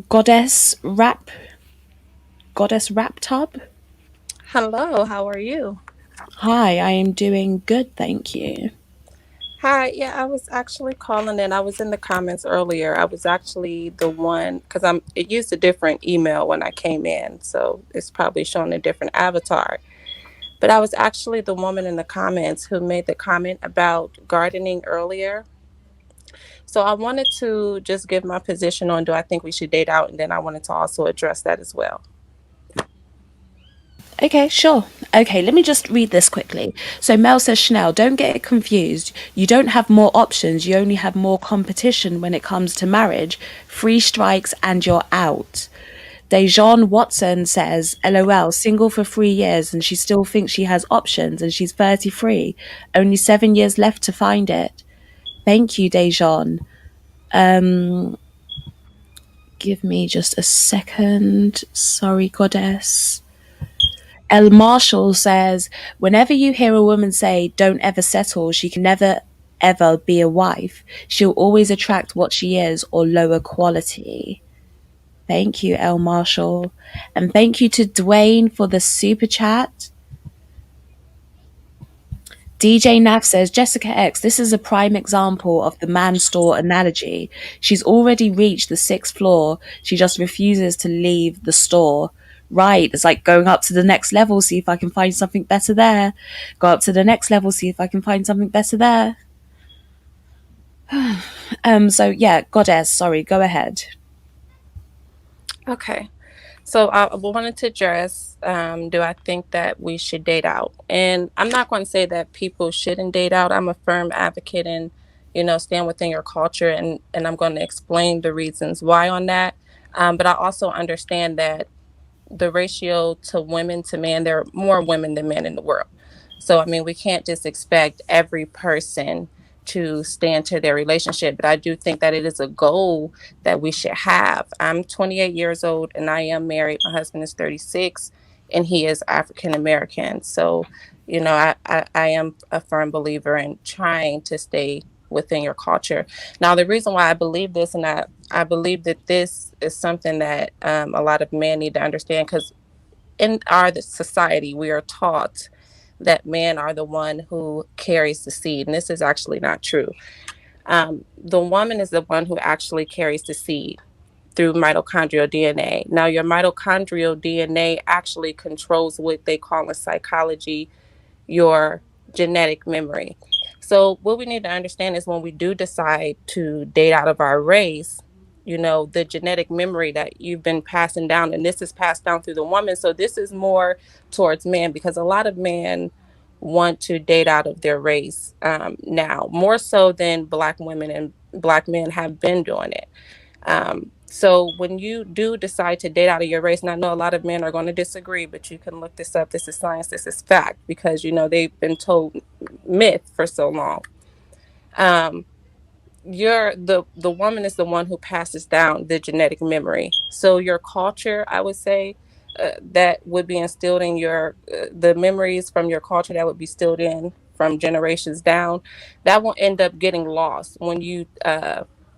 Goddess Rap Goddess Rap Tub. Hello, how are you? Hi, I am doing good, thank you. Hi, yeah, I was actually calling in. I was in the comments earlier. I was actually the one because it used a different email when I came in, so it's probably showing a different avatar. But I was actually the woman in the comments who made the comment about gardening earlier. So I wanted to just give my position on do I think we should date out, and then I wanted to also address that as well. Okay, sure. Okay, let me just read this quickly. So Mel says, Chanel, don't get it confused. You don't have more options, you only have more competition when it comes to marriage. Three strikes and you're out. Dejan Watson says, LOL, single for 3 years and she still thinks she has options and she's 33. Only 7 years left to find it. Thank you, Dejan. Um, Give me just a second. Sorry, goddess. El Marshall says, whenever you hear a woman say, don't ever settle, she can never ever be a wife. She'll always attract what she is or lower quality. Thank you, El Marshall. And thank you to Dwayne for the super chat. DJ Nav says, Jessica X, this is a prime example of the man store analogy. She's already reached the sixth floor. She just refuses to leave the store. Right. It's like going up to the next level, see if I can find something better there. Go up to the next level, see if I can find something better there. So yeah, goddess, sorry, go ahead. Okay. So I wanted to address, do I think that we should date out? And I'm not going to say that people shouldn't date out. I'm a firm advocate and, stand within your culture, and I'm going to explain the reasons why on that. But I also understand that the ratio to women to men, there are more women than men in the world. So, I mean, we can't just expect every person to stand to their relationship, but I do think that it is a goal that we should have. I'm 28 years old and I am married. My husband is 36 and he is African American. So, I am a firm believer in trying to stay within your culture. Now, the reason why I believe this, and I believe that this is something that a lot of men need to understand, because in our society, we are taught that men are the one who carries the seed, and this is actually not true. The woman is the one who actually carries the seed through mitochondrial DNA. Now, your mitochondrial DNA actually controls what they call in psychology your genetic memory. So, what we need to understand is when we do decide to date out of our race, the genetic memory that you've been passing down, and this is passed down through the woman. So, this is more towards men because a lot of men want to date out of their race now, more so than Black women and Black men have been doing it. So when you do decide to date out of your race, and I know a lot of men are going to disagree, but you can look this up. This is science. This is fact because they've been told myth for so long. Um, you're the woman is the one who passes down the genetic memory. So your culture, I would say, that would be instilled in the memories from your culture that would be instilled in from generations down. That will end up getting lost when you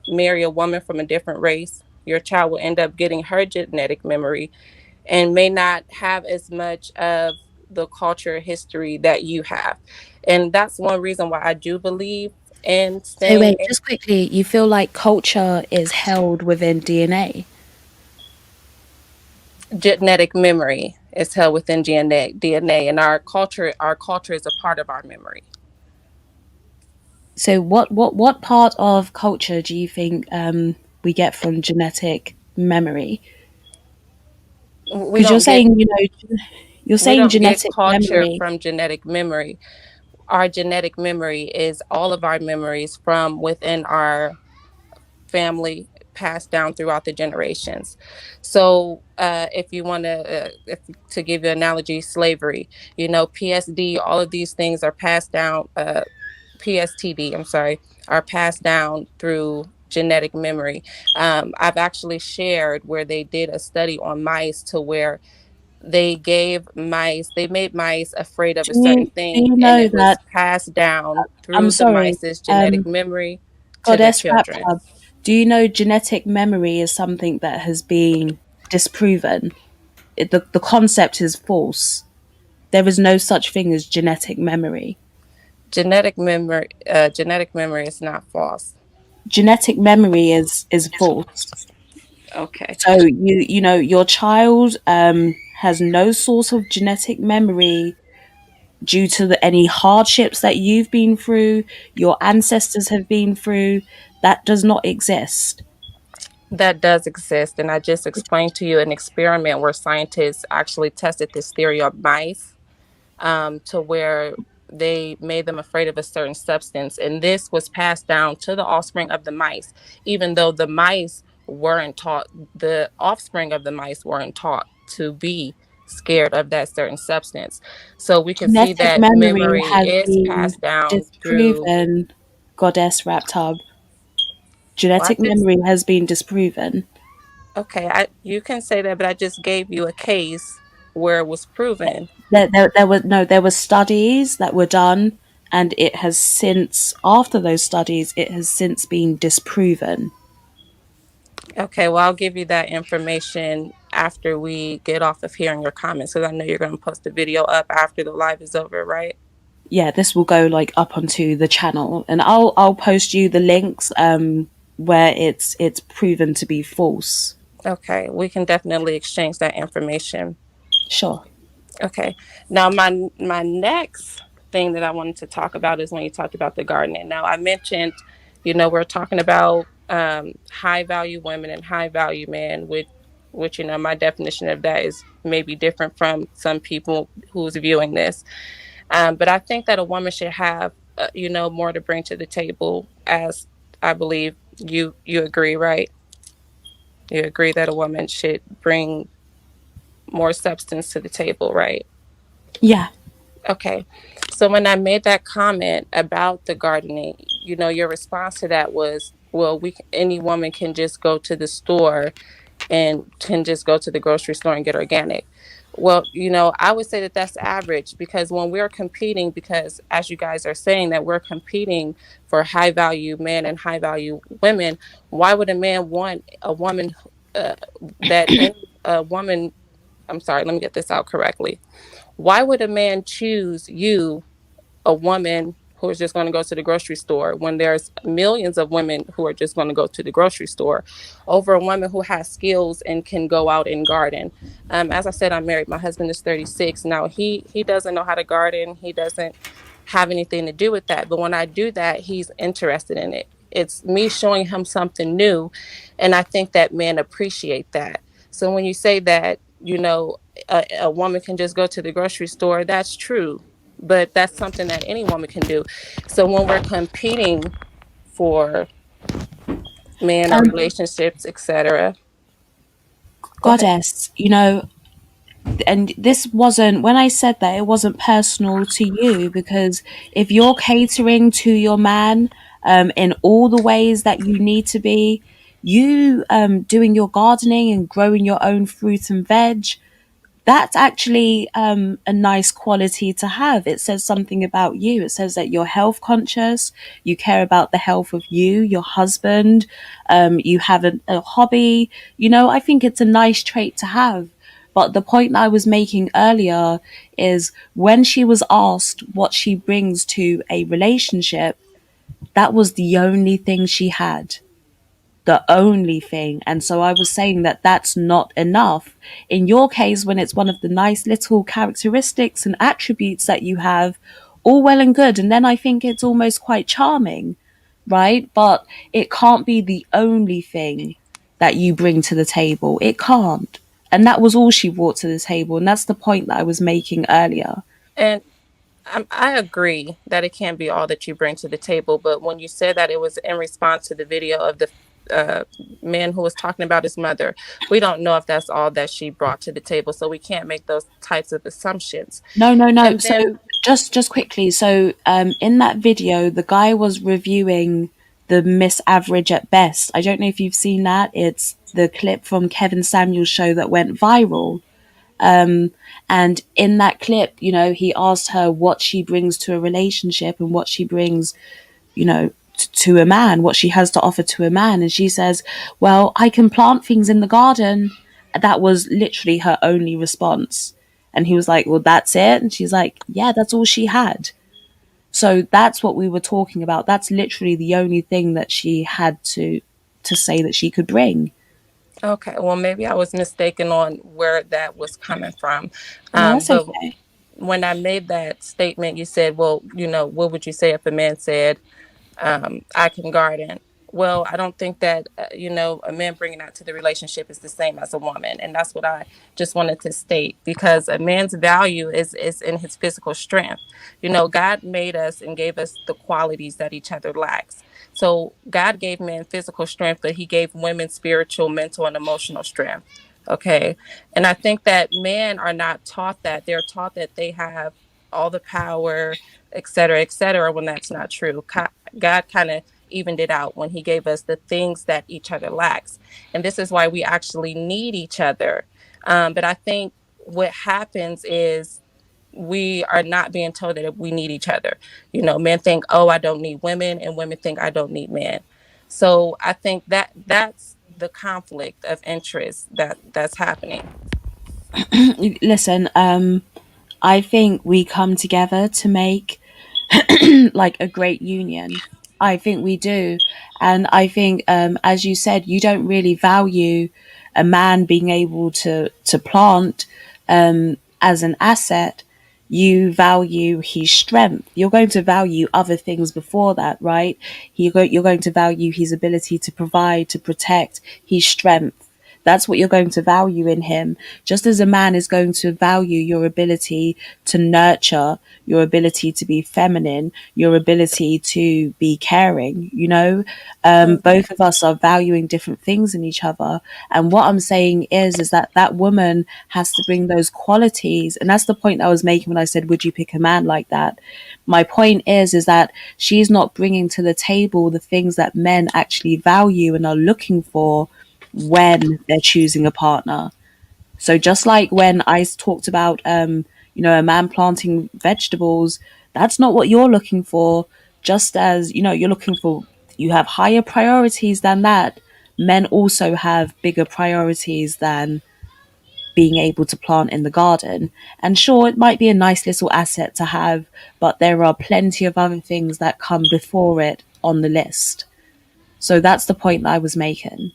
marry a woman from a different race. Your child will end up getting her genetic memory and may not have as much of the culture history that you have. And that's one reason why I do believe in So staying wait, in just quickly, you feel like culture is held within DNA. genetic memory is held within DNA, and our culture is a part of our memory. So what part of culture do you think we get from genetic memory? We Because you're don't get saying, you're we saying don't get genetic culture memory. from genetic memory. Our genetic memory is all of our memories from within our family passed down throughout the generations. So, if you want to give you an analogy, slavery, PSD, all of these things are passed down. PSTD, I'm sorry, are passed down through genetic memory. I've actually shared where they did a study on mice to where they made mice afraid of a certain Do thing, you and know it that? was passed down I'm through the sorry, mice's genetic memory to their Goddess Rap children. Hub. Do you know genetic memory is something that has been disproven? The concept is false. There is no such thing as genetic memory. Genetic memory is not false. Genetic memory is false. Okay. So you know your child has no source of genetic memory due to any hardships that you've been through, your ancestors have been through. That does not exist. That does exist. And I just explained to you an experiment where scientists actually tested this theory on mice, to where they made them afraid of a certain substance. And this was passed down to the offspring of the mice, even though the offspring of the mice weren't taught to be scared of that certain substance. So we can see Genetic that memory memory has is been passed down through. disproven, Goddess Raptub. Well, I Genetic just memory has been disproven. okay. You can say that, but I just gave you a case where it was proven. There were no, there were studies that were done, and it has since, after those studies, it has since been disproven. Okay, well, I'll give you that information after we get off of hearing your comments, because I know you're going to post the video up after the live is over, right? Yeah, this will go like up onto the channel, and I'll post you the links where it's proven to be false. Okay, we can definitely exchange that information. Sure. Okay, now my next thing that I wanted to talk about is when you talked about the gardening. Now I mentioned, we're talking about high value women and high value men, which my definition of that is maybe different from some people who's viewing this. But I think that a woman should have, more to bring to the table, as I believe you agree, right? You agree that a woman should bring more substance to the table, right? Yeah. Okay. So when I made that comment about the gardening, your response to that was, well, any woman can just go to the store and can just go to the grocery store and get organic. Well, I would say that that's average, because when we're competing, because as you guys are saying that we're competing for high value men and high value women, why would a man want a woman, uh, that any a woman, I'm sorry, let me get this out correctly. Why would a man choose you, a woman who is just going to go to the grocery store, when there's millions of women who are just going to go to the grocery store, over a woman who has skills and can go out and garden? As I said, I'm married. My husband is 36 now. He doesn't know how to garden. He doesn't have anything to do with that, but when I do that, he's interested in it. It's me showing him something new, and I think that men appreciate that. So when you say that, a woman can just go to the grocery store, that's true, but that's something that any woman can do. So when we're competing for men or Um, relationships, etc., go ahead. Goddess, and this wasn't, when I said that, it wasn't personal to you, because if you're catering to your man in all the ways that you need to be, you doing your gardening and growing your own fruit and veg, that's actually a nice quality to have. It says something about you. It says that you're health conscious, you care about the health of you, your husband, you have a hobby. I think it's a nice trait to have. But the point that I was making earlier is, when she was asked what she brings to a relationship, that was the only thing she had, the only thing. And so I was saying that that's not enough. In your case, when it's one of the nice little characteristics and attributes that you have, all well and good. And then I think it's almost quite charming, right? But it can't be the only thing that you bring to the table. It can't. And that was all she brought to the table. And that's the point that I was making earlier. And I agree that it can't be all that you bring to the table, but when you said that it was in response to the video of the uh, man who was talking about his mother, we don't know if that's all that she brought to the table, so we can't make those types of assumptions. No, no, no. And So then, just quickly. So in that video, the guy was reviewing the Miss Average at Best. I don't know if you've seen that. It's the clip from Kevin Samuel's show that went viral. And in that clip, he asked her what she brings to a relationship and what she brings, you know, to a man, what she has to offer to a man. And she says, well, I can plant things in the garden. That was literally her only response. And he was like, well, that's it. And she's like, yeah, that's all she had. So that's what we were talking about. That's literally the only thing that she had to say that she could bring. Okay, well, maybe I was mistaken on where that was coming from. No, that's But okay. when I made that statement, you said, well, what would you say if a man said, I can garden? Well, I don't think that, a man bringing that to the relationship is the same as a woman. And that's what I just wanted to state, because a man's value is in his physical strength. God made us and gave us the qualities that each other lacks. So God gave men physical strength, but he gave women spiritual, mental, and emotional strength. Okay. And I think that men are not taught that. They're taught that they have all the power, et cetera, when that's not true. God kind of evened it out when he gave us the things that each other lacks. And this is why we actually need each other. But I think what happens is we are not being told that we need each other. Men think, oh, I don't need women, and women think I don't need men. So I think that that's the conflict of interest that's happening. Listen, I think we come together to make like a great union. I think we do. And I think, as you said, you don't really value a man being able to plant as an asset. You value his strength. You're going to value other things before that, right? You're going to value his ability to provide, to protect, his strength. That's what you're going to value in him. Just as a man is going to value your ability to nurture, your ability to be feminine, your ability to be caring, both of us are valuing different things in each other. And what I'm saying is that that woman has to bring those qualities. And that's the point I was making when I said, would you pick a man like that? My point is that she's not bringing to the table the things that men actually value and are looking for when they're choosing a partner. So just like when I talked about, a man planting vegetables, that's not what you're looking for. Just as, you're looking for, you have higher priorities than that. Men also have bigger priorities than being able to plant in the garden. And sure, it might be a nice little asset to have, but there are plenty of other things that come before it on the list. So that's the point that I was making.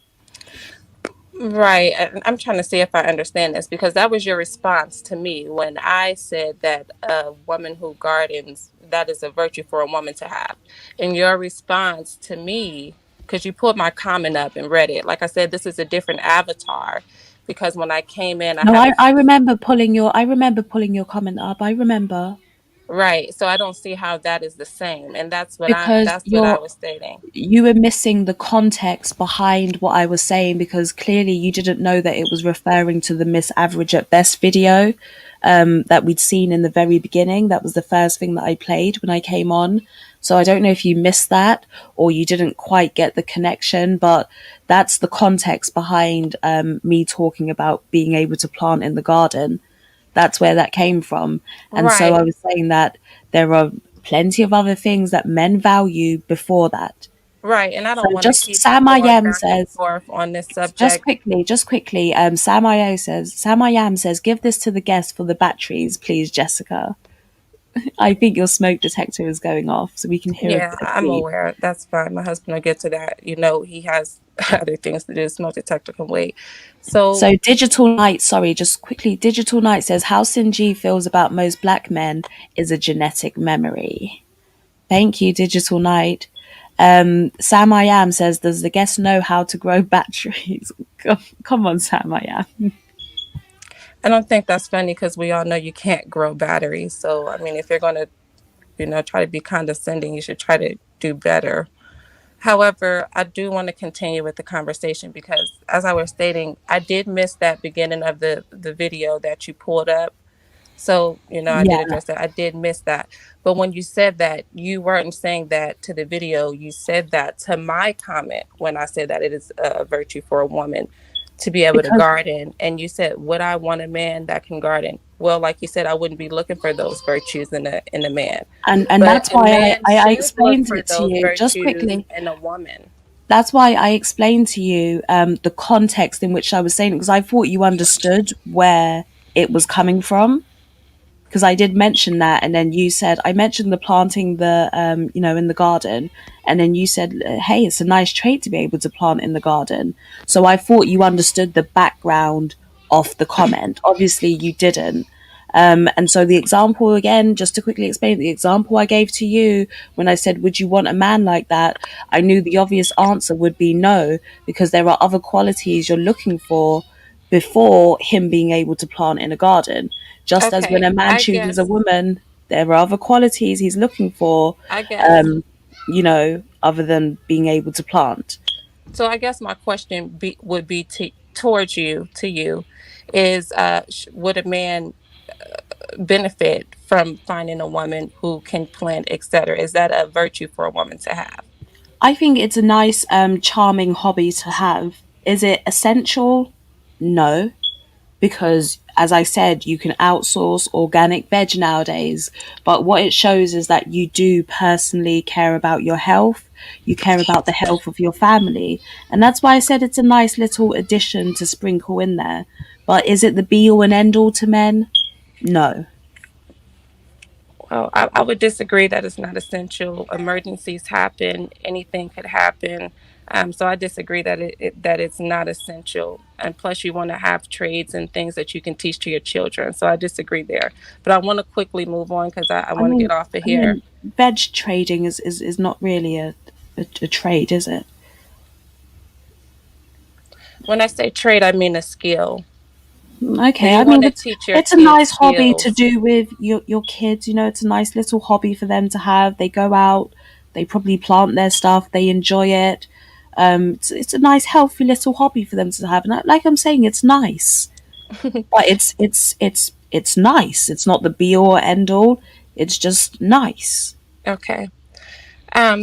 Right. I'm trying to see if I understand this, because that was your response to me when I said that a woman who gardens, that is a virtue for a woman to have. And your response to me, because you pulled my comment up and read it, like I said, this is a different avatar, because when I came in, I No, had I remember pulling your comment up. I remember right. So I don't see how that is the same. And because that's what I was stating. you were missing the context behind what I was saying because clearly you didn't know that it was referring to the Miss Average at Best video that we'd seen in the very beginning. That was the first thing that I played when I came on. So I don't know if you missed that or you didn't quite get the connection, but that's the context behind me talking about being able to plant in the garden. That's where that came from. And so Right. I was saying that there are plenty of other things that men value before that. Right. And I So don't want to just keep Sam I going am back and says, forth on this subject. just quickly, Sam I am says, give this to the guest for the batteries, please, Jessica. I think your smoke detector is going off, so we can hear Yeah, a I'm beep. aware. That's fine. My husband will get to that. He has other things to do. Smoke detector can wait. So, So Digital Knight, sorry, just quickly, Digital Knight says how Sinji feels about most black men is a genetic memory. Thank you, Digital Knight. Sam I am says, does the guest know how to grow batteries? Come on, Sam I am. I don't think that's funny, because we all know you can't grow batteries. So, I mean, if you're going to, try to be condescending, you should try to do better. However, I do want to continue with the conversation, because, as I was stating, I did miss that beginning of the video that you pulled up. So, I did Yeah, address that. I did miss that. But when you said that, you weren't saying that to the video. You said that to my comment when I said that it is a virtue for a woman to be able to because garden. And you said, would I want a man that can garden? well, like you said, I wouldn't be looking for those virtues in a man. And But that's a why man I should look explained for it to those you just virtues quickly. in a woman. That's why I explained to you the context in which I was saying it, because I thought you understood where it was coming from. Because I did mention that, and then you said I mentioned the planting the in the garden, and then you said, "Hey, it's a nice trait to be able to plant in the garden." So I thought you understood the background of the comment. Obviously, you didn't. And so the example again, just to quickly explain, the example I gave to you when I said, "Would you want a man like that?" I knew the obvious answer would be no, because there are other qualities you're looking for before him being able to plant in a garden. Just as when Okay, a man I chooses a guess, woman, there are other qualities he's looking for, I guess. um, other than being able to plant. So I guess my question would be towards you, to you, is would a man benefit from finding a woman who can plant, etc.? Is that a virtue for a woman to have? I think it's a nice, charming hobby to have. Is it essential? No, because as I said, you can outsource organic veg nowadays. But what it shows is that you do personally care about your health, you care about the health of your family. And that's why I said it's a nice little addition to sprinkle in there. But is it the be all and end all to men? No. Well, I would disagree that it's not essential. Emergencies happen, anything could happen. So I disagree that that it's not essential. And plus, you want to have trades and things that you can teach to your children. So I disagree there. But I want to quickly move on because I I want to get mean, off of I here. mean, veg trading is not really a trade, is it? When I say trade, I mean a skill. So Okay, I you mean want to teach your it's a kids nice hobby to skills. do with your kids. You know, it's a nice little hobby for them to have. They go out, they probably plant their stuff, they enjoy it. It's a nice, healthy little hobby for them to have. And like I'm saying, it's nice, but it's nice. It's not the be all or end all. It's just nice. Okay.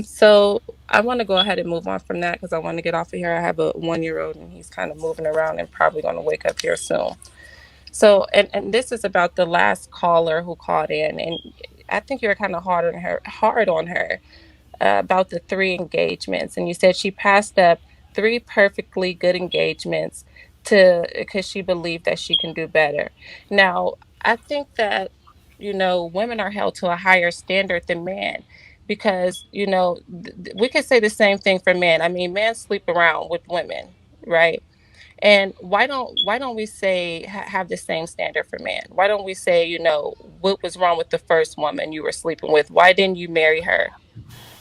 So I want to go ahead and move on from that because I want to get off of here. I have a 1 year old and he's kind of moving around and probably going to wake up here soon. So, and this is about the last caller who called in, and I think you were kind of hard on her about the three engagements, and you said she passed up three perfectly good engagements to because she believed that she can do better. Now, I think that women are held to a higher standard than men because we could say the same thing for men. I mean, men sleep around with women, right? And why don't we say have the same standard for men? Why don't we say, what was wrong with the first woman you were sleeping with? Why didn't you marry her?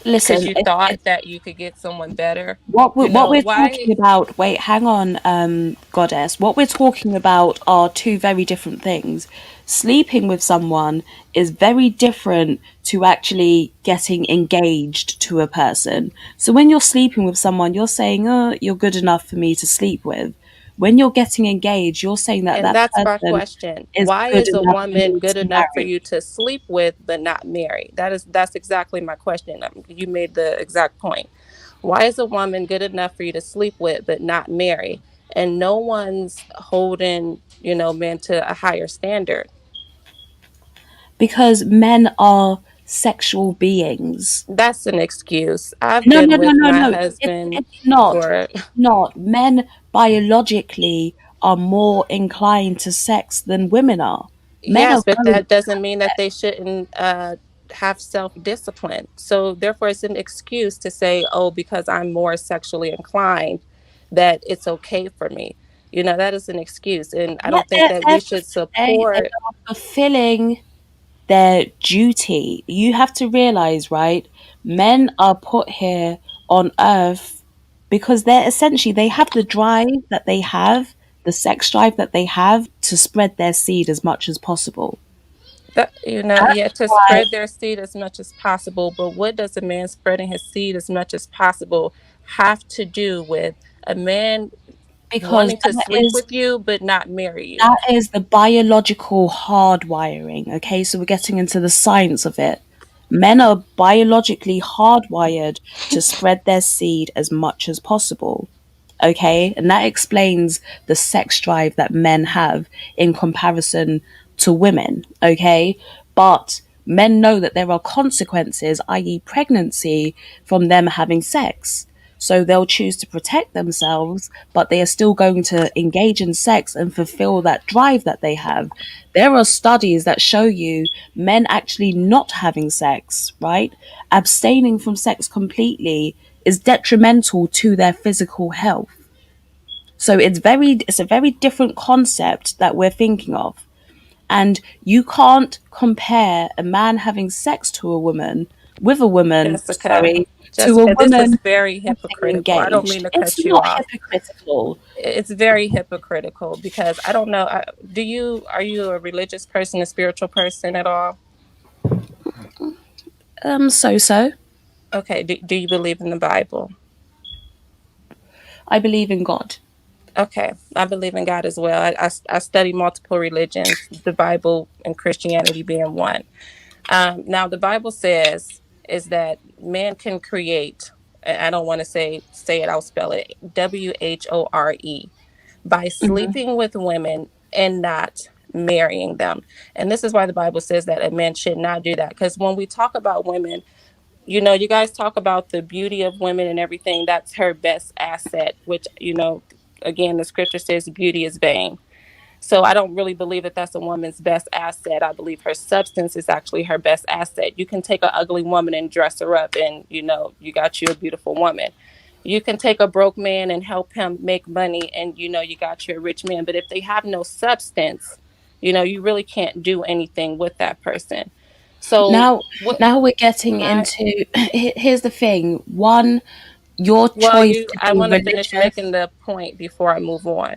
Because Listen, you thought that you could get someone better. what we're Why? talking about, wait, hang on, goddess. What we're talking about are two very different things. Sleeping with someone is very different to actually getting engaged to a person. So when you're sleeping with someone, you're saying, "Oh, you're good enough for me to sleep with." When you're getting engaged, you're saying that And that that's my person question. is Why good is a enough for woman me good to enough for marry. you to sleep with but not marry? That's exactly my question. You made the exact point. Why is a woman good enough for you to sleep with but not marry? And no one's holding, men to a higher standard. Because men are sexual beings. That's an excuse. I've No, been no, no, with no, my no. husband It's not. for It's not. Men biologically are more inclined to sex than women are. Men yes, are but very that doesn't mean that they shouldn't have self-discipline. So therefore, it's an excuse to say, "Oh, because I'm more sexually inclined, that it's okay for me." That is an excuse, and I yeah, don't think that we should they support. are fulfilling their duty. You have to realize, right? Men are put here on earth because they're essentially they have the drive that they have, the sex drive that they have to spread their seed as much as possible. That, That's yeah, to why spread their seed as much as possible. But what does a man spreading his seed as much as possible have to do with a man because wanting to sleep with you but not marry you? that is the biological hardwiring. Okay, so we're getting into the science of it. Men are biologically hardwired to spread their seed as much as possible. Okay, and that explains the sex drive that men have in comparison to women, okay? But men know that there are consequences, i.e., pregnancy, from them having sex. So they'll choose to protect themselves, but they are still going to engage in sex and fulfill that drive that they have. There are studies that show you men actually not having sex, right? Abstaining from sex completely is detrimental to their physical health. So it's a very different concept that we're thinking of. And you can't compare a man having sex to a woman with a woman, Jessica, sorry, to a Jessica, this is woman very getting hypocritical. I don't mean engaged. to It's cut you not off. hypocritical. It's very hypocritical because I don't know. Are you a religious person, a spiritual person at all? So so. Okay. Do you believe in the Bible? I believe in God. Okay. I believe in God as well. I study multiple religions, the Bible and Christianity being one. Now, the Bible says is that man can create. I don't want to say it. I'll spell it WHORE by Mhm. sleeping with women and not marrying them. And this is why the Bible says that a man should not do that. Because when we talk about women, you guys talk about the beauty of women and everything. That's her best asset, which, again, the scripture says beauty is vain. So I don't really believe that that's a woman's best asset. I believe her substance is actually her best asset. You can take an ugly woman and dress her up, and you got you a beautiful woman. You can take a broke man and help him make money, and you got you a rich man. But if they have no substance, you really can't do anything with that person. So Now, what? now we're getting I into. Here's the thing. One, your Well, choice to I be want to finish making religious. the point before I move on.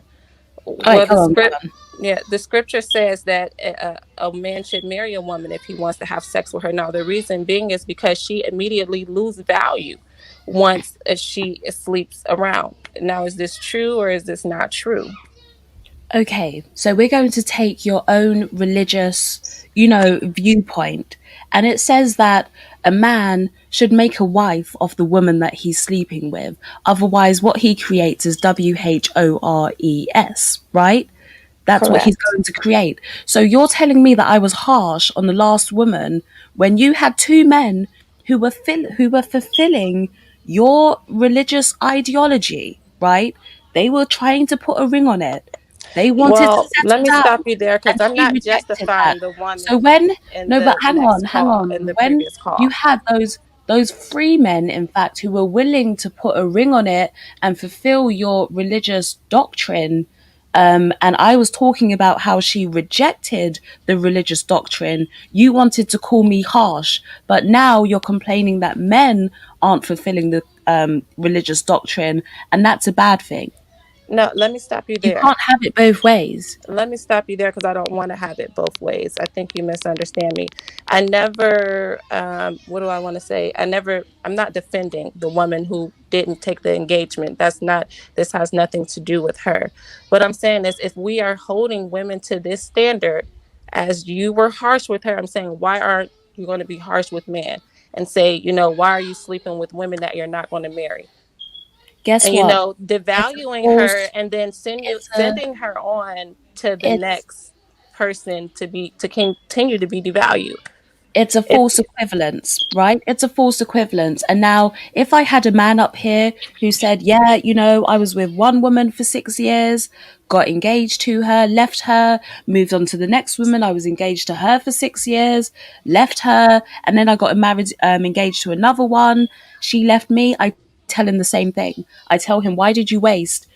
All right, Well, go the on, go script, on. yeah, the scripture says that a man should marry a woman if he wants to have sex with her. Now, the reason being is because she immediately loses value once she sleeps around. Now, is this true or is this not true? Okay, so we're going to take your own religious, viewpoint. And it says that a man should make a wife of the woman that he's sleeping with. Otherwise, what he creates is WHORES, right? That's what he's Correct. going to create. So you're telling me that I was harsh on the last woman when you had two men who were fulfilling your religious ideology, right? They were trying to put a ring on it. They wanted to Well, let settle me down, stop you there and because I'm she not rejected that. justifying the So woman when in no, but the next hang call, on. in the When previous you call. had those free men, in fact, who were willing to put a ring on it and fulfill your religious doctrine, and I was talking about how she rejected the religious doctrine. You wanted to call me harsh, but now you're complaining that men aren't fulfilling the religious doctrine, and that's a bad thing. No, let me stop you You there. can't have it both ways. Let me stop you there because I don't want to have it both ways. I think you misunderstand me. I never, what do I want to say? I'm not defending the woman who didn't take the engagement. This has nothing to do with her. What I'm saying is, if we are holding women to this standard, as you were harsh with her, I'm saying, why aren't you going to be harsh with men and say, why are you sleeping with women that you're not going to marry? Guess And what? It's a devaluing her false. and then It's a. sending her on to the It's next person to continue to be devalued. it's a It's false equivalence, right? It's a false equivalence. And now, if I had a man up here who said, yeah, I was with one woman for 6 years, got engaged to her, left her, moved on to the next woman, I was engaged to her for 6 years, left her, and then I got married, engaged to another one, she left me, I tell him the same thing. I tell him, why did you waste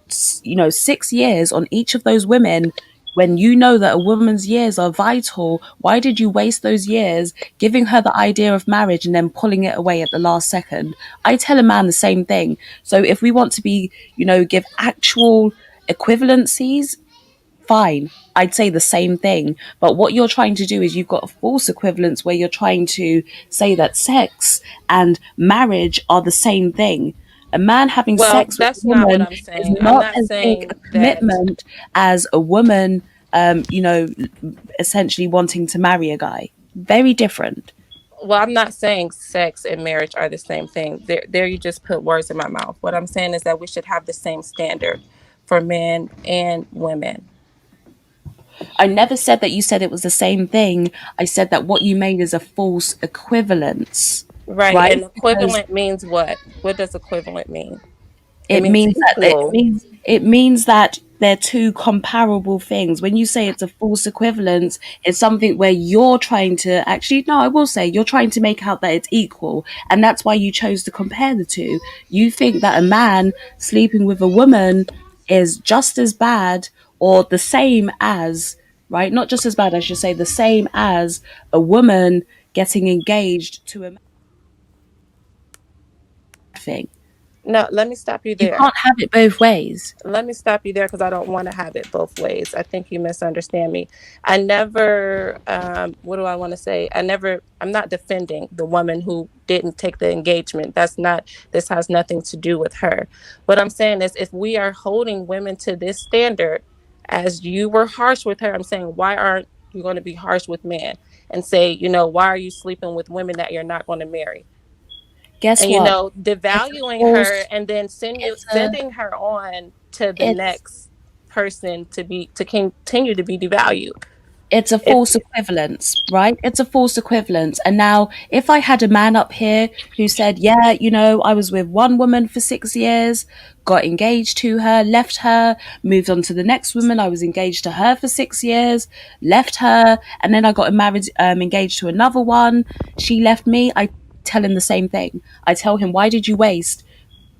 6 years on each of those women when you know that a woman's years are vital? Why did you waste those years giving her the idea of marriage and then pulling it away at the last second? I tell a man the same thing. So if we want to be, give actual equivalencies, fine. I'd say the same thing. But what you're trying to do is you've got a false equivalence where you're trying to say that sex and marriage are the same thing. A man having Well, sex with a that's not what woman I'm is saying. I'm not not as big a saying that. commitment as a woman, essentially wanting to marry a guy. Very different. Well, I'm not saying sex and marriage are the same thing. There, you just put words in my mouth. What I'm saying is that we should have the same standard for men and women. I never said that you said it was the same thing. I said that what you made is a false equivalence, Right. right? And Because equivalent means what? What does equivalent mean? It it means means that equal. it means that they're two comparable things. When you say it's a false equivalence, it's something where you're trying to actually, no, I will say you're trying to make out that it's equal, and that's why you chose to compare the two. You think that a man sleeping with a woman is just as bad or the same as, right? Not just as bad, I should say the same as a woman getting engaged to a man thing. No, let me stop you You there. can't have it both ways. Let me stop you there because I don't want to have it both ways. I think you misunderstand me. I never, what do I want to say? I'm not defending the woman who didn't take the engagement. This has nothing to do with her. What I'm saying is, if we are holding women to this standard, as you were harsh with her, I'm saying, why aren't you going to be harsh with men and say, why are you sleeping with women that you're not going to marry? Guess And what? It's a devaluing her false. and then It's a. sending her on to the It's next person to continue to be devalued. it's a If false equivalence, right? It's a false equivalence. And now, if I had a man up here who said, "Yeah, I was with one woman for 6 years, got engaged to her, left her, moved on to the next woman. I was engaged to her for 6 years, left her, and then I got married, engaged to another one. She left me." I tell him the same thing. I tell him, "Why did you waste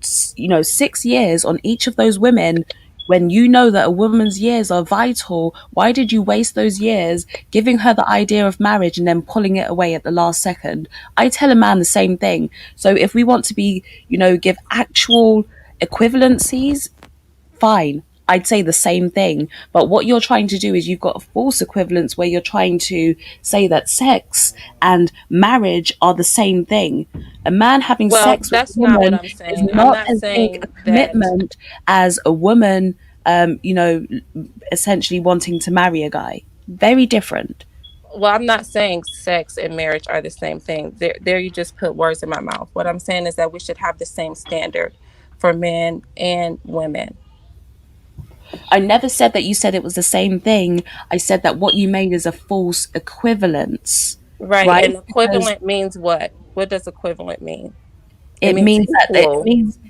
6 years on each of those women when you know that a woman's years are vital? Why did you waste those years giving her the idea of marriage and then pulling it away at the last second?" I tell a man the same thing. So if we want to give actual equivalencies, fine. I'd say the same thing. But what you're trying to do is you've got a false equivalence where you're trying to say that sex and marriage are the same thing. A man having Well, sex with a that's not what woman I'm is saying. I'm not not as big a saying that. commitment as a woman, essentially wanting to marry a guy. Very different. Well, I'm not saying sex and marriage are the same thing. There, you just put words in my mouth. What I'm saying is that we should have the same standard for men and women. I never said that you said it was the same thing. I said that what you made is a false equivalence, Right. right? And Because equivalent means what? What does equivalent mean? It it means means that equal.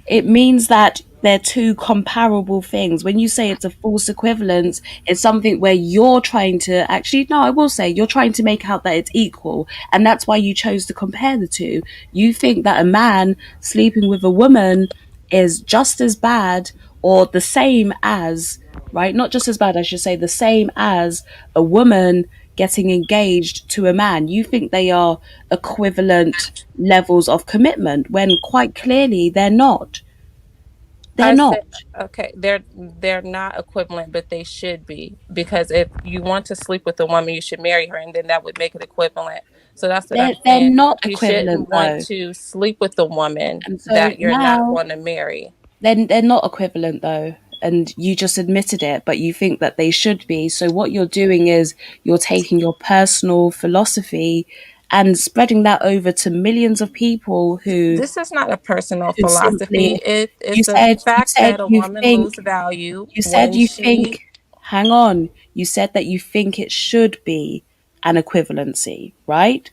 it means that they're two comparable things. When you say it's a false equivalence, it's something where you're trying to actually, no, I will say you're trying to make out that it's equal, and that's why you chose to compare the two. You think that a man sleeping with a woman is just as bad or the same as, right? Not just as bad, I should say the same as a woman getting engaged to a man. You think they are equivalent levels of commitment when quite clearly they're not. They're I not. said, okay, they're not equivalent, but they should be, because if you want to sleep with a woman, you should marry her, and then that would make it equivalent. So that's what I'm They're saying. not You shouldn't equivalent want though. to sleep with a woman And so that you're not now going to marry. they're not equivalent though. And you just admitted it, but you think that they should be. So what you're doing is you're taking your personal philosophy and spreading that over to millions of people This is not a personal who simply philosophy. It you is a said you fact said that a you woman think loses value you said when you she. think hang on, you said that you think it should be an equivalency, right?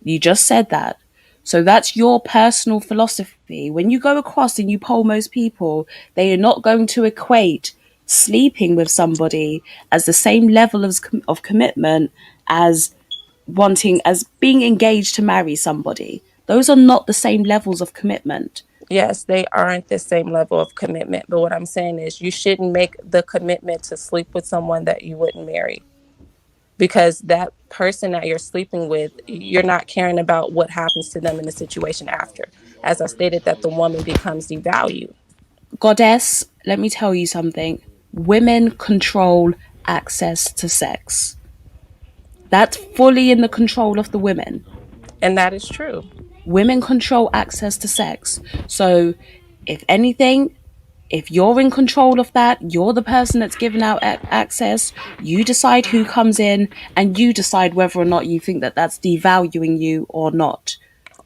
You just said that. So that's your personal philosophy. When you go across and you poll most people, they are not going to equate sleeping with somebody as the same level of commitment as as being engaged to marry somebody. Those are not the same levels of commitment. Yes, they aren't the same level of commitment. But what I'm saying is, you shouldn't make the commitment to sleep with someone that you wouldn't marry, because that person that you're sleeping with, you're not caring about what happens to them in the situation after. As I stated, that the woman becomes devalued. Goddess, let me tell you something. Women control access to sex. That's fully in the control of the women. And that is true. Women control access to sex. So, if anything, if you're in control of that, you're the person that's giving out access, you decide who comes in, and you decide whether or not you think that that's devaluing you or not,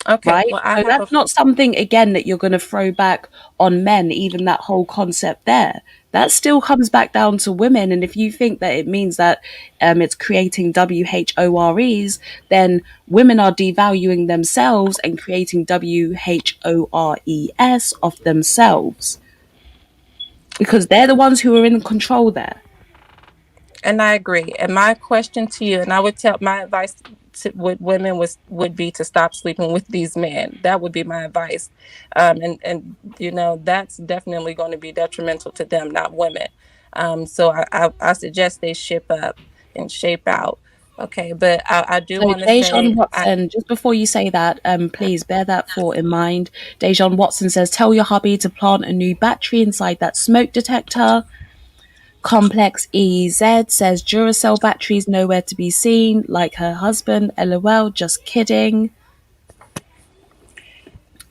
Okay, right? well, I So have a that's not something, again, that you're going to throw back on men, even that whole concept there. that still comes back down to women. And if you think that it means that it's creating WHOREs, then women are devaluing themselves and creating WHORES of themselves because they're the ones who are in control there. And I agree. And my question to you, and I would tell my advice to with women was would be to stop sleeping with these men. That would be my advice. And you know that's definitely going to be detrimental to them, not women. So I suggest they ship up and shape out. Okay, but I do So want to Dejan say Watson, just before you say that, please bear that thought in mind. Dejan Watson says, "Tell your hubby to plant a new battery inside that smoke detector." Complex EZ says Duracell batteries nowhere to be seen, like her husband. LOL, just kidding.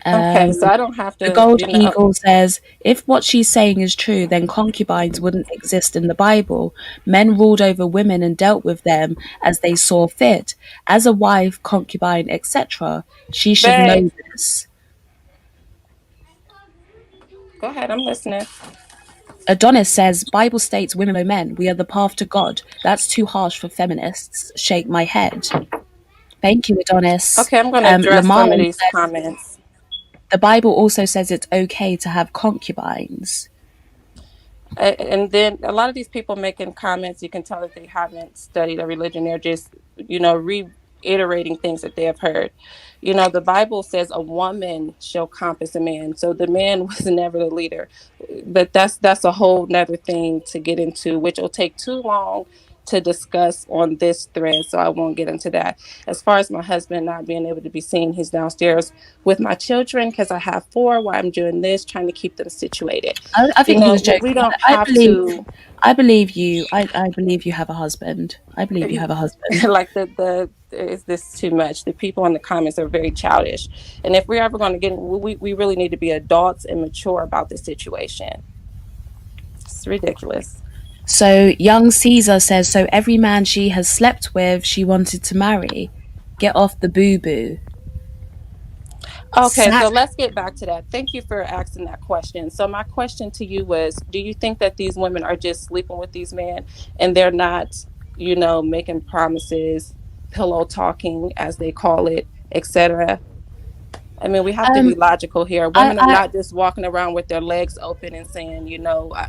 okay, so Um, I don't have the to, Gold you know. Eagle says, if what she's saying is true, then concubines wouldn't exist in the Bible. Men ruled over women and dealt with them as they saw fit. As a wife, concubine, etc., she should Babe, know this. go ahead. I'm listening. Adonis says, Bible states women are men. We are the path to God. That's too harsh for feminists. Shake my head. Thank you, Adonis. Okay, I'm going to address Lamar some of these says, comments. the Bible also says it's okay to have concubines. And then a lot of these people making comments, you can tell that they haven't studied a religion. They're just, reiterating things that they have heard. The Bible says a woman shall compass a man. So the man was never the leader. But that's a whole nother thing to get into, which will take too long to discuss on this thread. So I won't get into that. As far as my husband not being able to be seen, he's downstairs with my children because I have four while I'm doing this, trying to keep them situated. I think he was joking. We don't I have believe, to. I believe you. I believe you have a husband. I believe you have a husband. Like the is this too much? The people in the comments are very childish, and if we're ever going to get, we really need to be adults and mature about the situation. It's ridiculous. So young Caesar says, so every man she has slept with, she wanted to marry. Get off the boo boo. Okay, Sat. so let's get back to that. Thank you for asking that question. So my question to you was, do you think that these women are just sleeping with these men and they're not, making promises, pillow talking as they call it, etc.? I mean, we have to be Um, logical here. I, Women are I, not just walking around with their legs open and saying,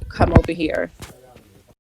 come over here.